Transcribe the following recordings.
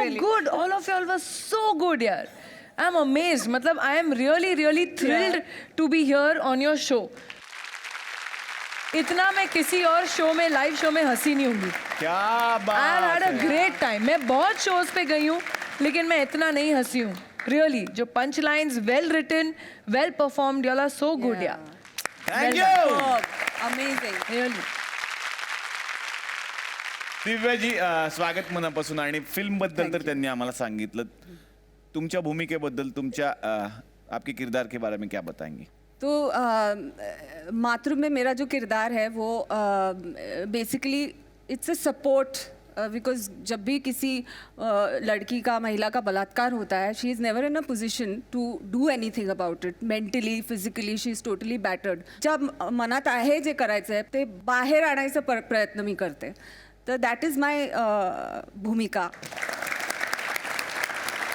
really. good. All of y'all were so good, yaar. I'm amazed. मतलब I am really thrilled to be here on your show. इतना मैं किसी और show में, live show में हंसी नहीं होंगी. क्या I बात had a है. great time. मैं बहुत शोज पे गई हूँ, लेकिन मैं इतना नहीं हंसी हूँ. Really, जो punch lines well written, well performed, y'all are so good, Yeah. yeah. Thank well you. Oh, amazing. Really. दिव्याजी स्वागत मनापासून. आणि फिल्म बद्दल तर त्यांनी आम्हाला सांगितलं. तुमच्या भूमिकेबद्दल, तुमच्या आपके किरदार के बारे में क्या बताएंगे? तो मातृ में मेरा जो किरदार है वो basically it's a support, because जब भी किसी लड़की का, महिला का बलात्कार होता है, she is never in a position to do anything about it. Mentally, physically she is totally battered. ज्या मनात आहे जे करायचं आहे ते बाहेर आणायचा प्रयत्न मी करते. तर दॅट इज माय भूमिका.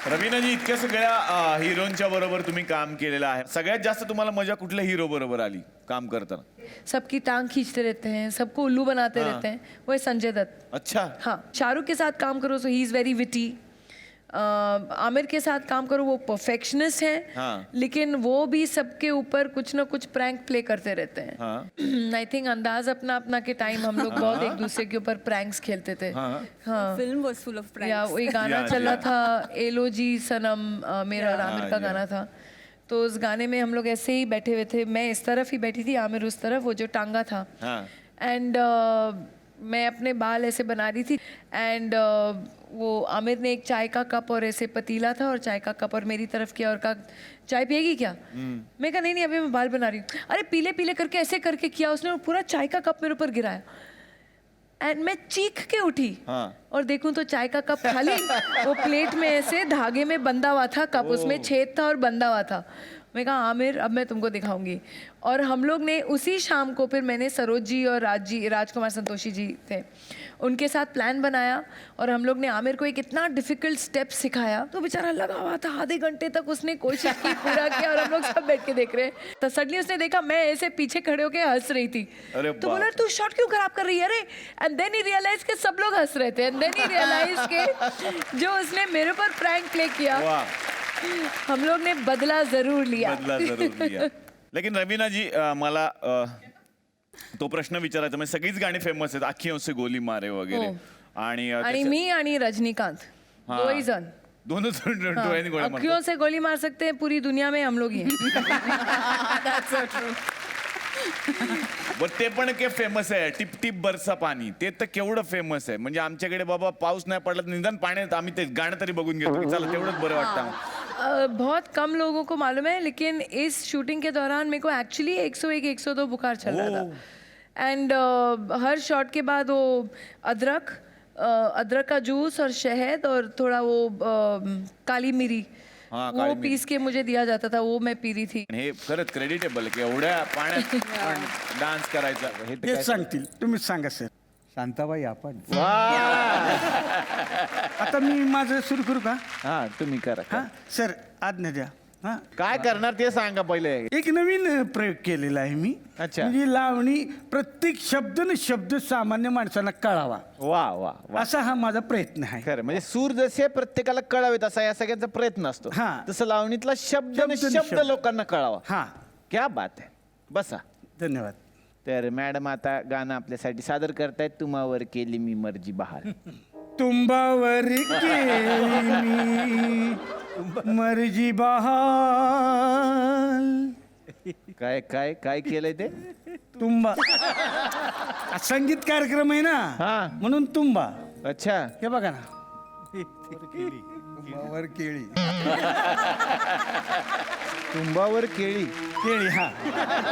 रवीनाजी, इतक्या सगळ्या हिरोंच्या बरोबर तुम्ही काम केलेलं आहे. सगळ्यात जास्त तुम्हाला मजा कुठल्या हिरो बरोबर आली काम करताना? सबकी टांग खींचते रहते हैं, सबको उल्लू बनाते हाँ. रहते हैं, वो है संजय दत्त. अच्छा. हाँ, शाहरुख के साथ काम करो सो ही इज़ वेरी विटी. आमिर के साथ काम करो, वो परफेक्शनिस्ट हैं, हाँ. लेकिन वो भी सबके ऊपर कुछ ना कुछ प्रैंक प्ले करते रहते हैं. हाँ. आई थिंक अंदाज अपना अपना के टाइम हम लोग बहुत एक दूसरे के ऊपर प्रैंक्स खेलते थे. हाँ. हाँ. फिल्म वाज फुल ऑफ या वही गाना Yeah, चला yeah. था, एलो जी सनम, मेरा और आमिर का yeah. गाना था. तो उस गाने में हम लोग ऐसे ही बैठे हुए थे. मैं इस तरफ ही बैठी थी, आमिर उस तरफ, वो जो टांगा था. हाँ. एंड मैं अपने बाल ऐसे बना रही थी. एंड वो आमिर ने एक चाय का कप और ऐसे पतीला था और चाय का कप और मेरी तरफ किया और कहा चाय पिएगी क्या? मैं कहा नहीं अभी मैं बाल बना रही हूँ. अरे पीले पीले करके ऐसे करके किया उसने, और पूरा चाय का कप मेरे ऊपर गिराया. एंड मैं चीख के उठी. हाँ. और देखूं तो चाय का कप खाली, वो प्लेट में ऐसे धागे में बंधा हुआ था कप, उसमें छेद था और बंधा हुआ था. मैं कहा आमिर अब मैं तुमको दिखाऊंगी. और हम लोग ने उसी शाम को, फिर मैंने सरोज जी और राजकुमार संतोषी जी थे, उनके साथ प्लान बनाया और हम लोग ने आमिर को एक इतना डिफिकल्ट स्टेप सिखाया. तो बेचारा लगा हुआ था, आधे घंटे तक उसने कोशिश की, पूरा किया, और हम लोग सब बैठ के देख रहे हैं. तो सडनली उसने देखा मैं ऐसे पीछे खड़े होके हंस रही थी. अरे तो बोला तू शॉट क्यों खराब कर रही है? अरे एंड देन ही रियलाइज के सब लोग हंस रहे थे. एंड देन ही रियलाइज के जो उसने मेरे पर प्रैंक प्ले किया, वाह. हम लोग ने बदला जरूर लिया. बदला जरूर लिया. लेकिन रवीनाजी, मला तो प्रश्न विचारायचा. म्हणजे सगळीच गाणी फेमस आहेत, आखियों से गोली मारे वगैरे. हो. आणि आणि मी आणि रजनीकांत हाँ. दो ही जण. दोनों डोळ्यांनी गोळ्या मारतात. अखियों से गोली मार सकते हैं, पूरी दुनिया में हम लोग ही हैं. That's so true. बरं, ते पण के फेमस आहे, टिप टिप बरसा पाणी. ते तर केवढं फेमस आहे. म्हणजे आमच्याकडे बाबा पाऊस नाही पडला तर निदान पाण्यात आम्ही ते गाणं तरी बघून घेतो की चला तेवढंच बरं वाटतं आम्हाला. बहुत कम लोगों को मालूम है, लेकिन इस शूटिंग के दौरान मेरे को एक्चुअली 101 102 बुखार चल रहा था. एंड हर शॉट के बाद वो अदरक का जूस और शहद और थोड़ा वो काली मिरी, हाँ, वो काली मिरी. पीस के मुझे दिया जाता था, वो मैं पी रही थी. हे खरंच क्रेडिटेबल की एवढ्या पाण्यात पण डान्स करायचा. हे तर तेच काय- सांगतील, तुम्हीच सांगा सर. शांताबाई आपण. आता मी माझं सुरू करू का? हा तुम्ही करा. हा सर, आज्ञा द्या. हा, काय करणार ते सांगा पहिले. एक नवीन प्रयोग केलेला आहे मी. अच्छा. म्हणजे लावणी प्रत्येक शब्द न शब्द सामान्य माणसाला कळावा, वा वा वा. असा हा माझा प्रयत्न आहे. खरं म्हणजे सूर जसे प्रत्येकाला कळावेत असा या सगळ्यांचा प्रयत्न असतो. हा. तसं लावणीतला शब्द न शब्द न शब्द शब्द. लोकांना कळावा. हा, क्या बात आहे. बसा. धन्यवाद. तर मॅडम आता गाणं आपल्यासाठी सादर करतायत. तुम्हावर केली मी मर्जी बहार. तुंबावर केली मी मर्जी बहाल. काय काय काय केलंय ते? तुंबा संगीत कार्यक्रम आहे ना, हा. म्हणून तुंबा. अच्छा. हे बघा ना, तुंबावर केळी. तुंबावर केळी. केळी. हा,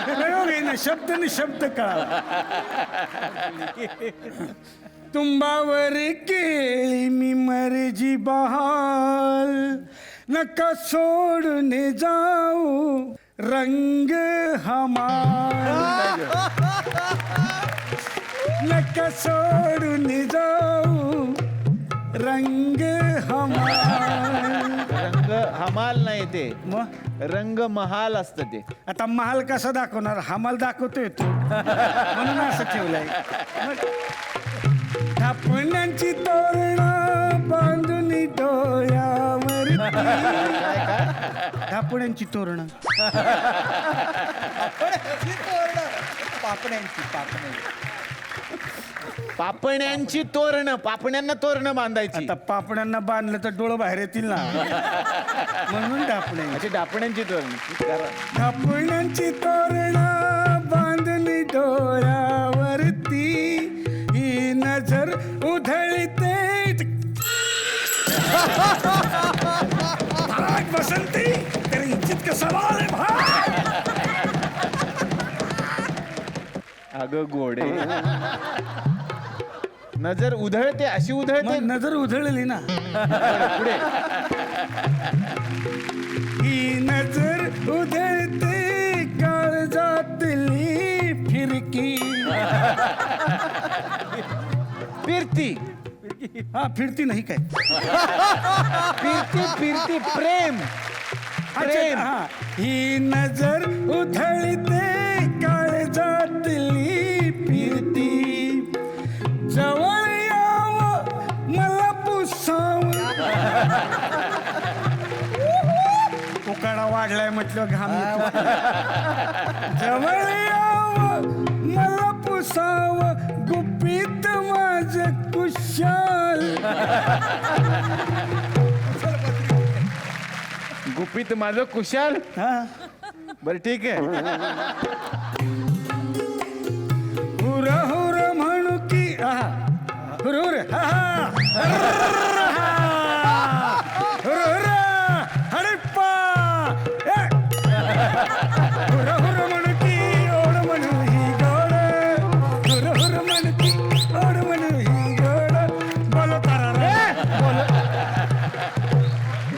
प्रयोग आहे ना, शब्द न शब्द कळावा. तुंबावर केळी मी मर्जी बहाल, नका सोडणे जाऊ रंग हमार. नका सोडून जाऊ रंग हमार. रंग हमाल नाही ते, मग रंग महाल असतं ते. आता महाल कसा दाखवणार? हमाल दाखवतोय तो, म्हणून असं ठेवलंय. धापण्यांची तोरणा बांधून धापुड्यांची तोरणं. पापण्यांची तोरणं, पापण्यांना तोरणं बांधायची. आता पापड्यांना बांधलं तर डोळं बाहेर येतील ना, म्हणून धापुड्या. अशी डापण्यांची तोरणं. धापुड्यांची तोरणं बांधली डोळ्यावरती, ही नजर उधळते. भाग बसंती तेरी इज्जत का सवाल है भाग. अगं गोडे. नजर उधळते, अशी उधळते. मग नजर उधळली ना. पुढे. ही नजर उधळते काळजातली फिरकी. फिरती. हा फिरती नाही काय. फिरती फिरती प्रेम. प्रेम. हा. ही नजर उधळते काळजातली फिरती. जवळ यावं मला पुसावं. उकाडा वाढलाय म्हटलं घाम येतो. जवळ यावं मला पुसावं गुपित माझ कुशाल. गुपित माझं कुशाल. हा. बरं ठीक आहे. हुर हुर म्हणू की हुर हुर हुर हुर हडप्पा. हुर हुर म्हणू की ओढ म्हणू ही गोड. हुर हुर म्हणू की ओढ म्हणू ही गोड. बोलो तारा बोलो.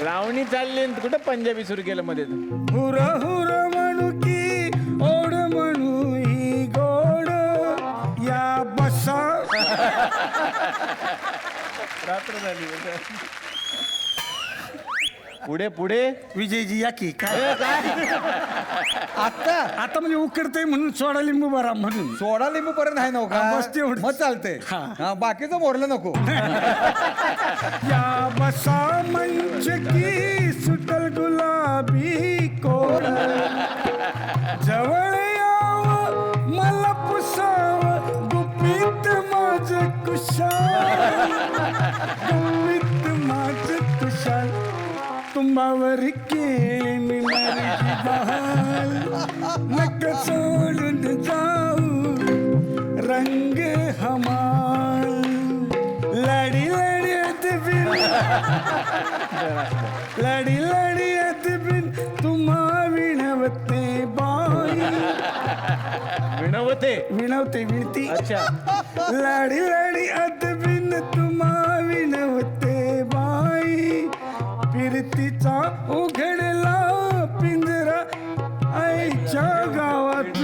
लावणी चालली आणि कुठं पंजाबी सुरू केलं मध्ये तू? हुर हुर म्हणू की ओढ म्हणू ही गोड. या बसा. रात्र झाली. पुढे पुढे. विजयजी या की काय आता आता म्हणजे उकडते म्हणून सोडा लिंबू बरा म्हणून. सोडा लिंबू पर्यंत आहे नव्हता. हा, बस तेवढंच. मग चालतंय. हा. हा, बाकीचं मोरलं नको. या बसा मंच की सुटल गुलाबी कोड. जवळ यावं मला पुसावं गुपित माझ कुशाल. गुपित माझ कुशाल. कुंभावर केळी मिळाली बहाल. नक सोडून जाऊ रंग हमाल. लडी लडी अदबिन लडी लडी अदबिन तुम्हा विणवते बाई. विणवते. विणवते विणती. अच्छा. लाडी लाडी अदबिन तुम्हा विणवते बाई. फिरतीचा उघडला पिंजरा आईच्या गावात.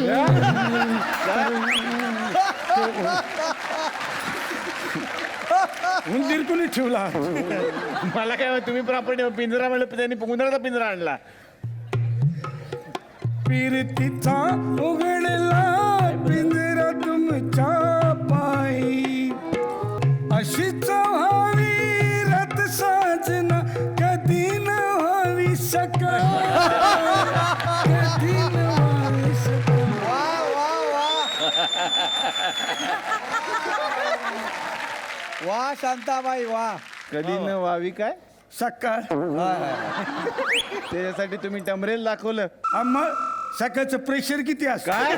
उंदीर कोणी ठेवला. मला काय तुम्ही प्रॉपर्टी पिंजरा म्हणलं, त्यांनी उंदराचा पिंजरा आणला. फिरतीचा उघडला पिंजरा तुमच्या पायी. अशीच व्हावी रथ साजना कधी न व्हावी सकाळ. कधी न व्हावी सकाळ. वा शांताबाई वा. कधी न व्हावी काय सकाळ. त्याच्यासाठी तुम्ही टमरेल दाखवलं. मग सकाळचं प्रेशर किती असतं. काय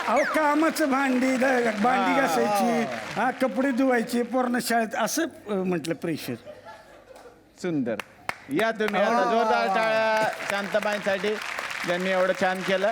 अहो कामाचं भांडी घासायची, हा कपडे धुवायचे, पोरणं शाळेत, असं म्हटलं प्रेशर. सुंदर. या तुम्ही आता जोरदार टाळ्या शांताबाईंसाठी ज्यांनी एवढं छान केलं.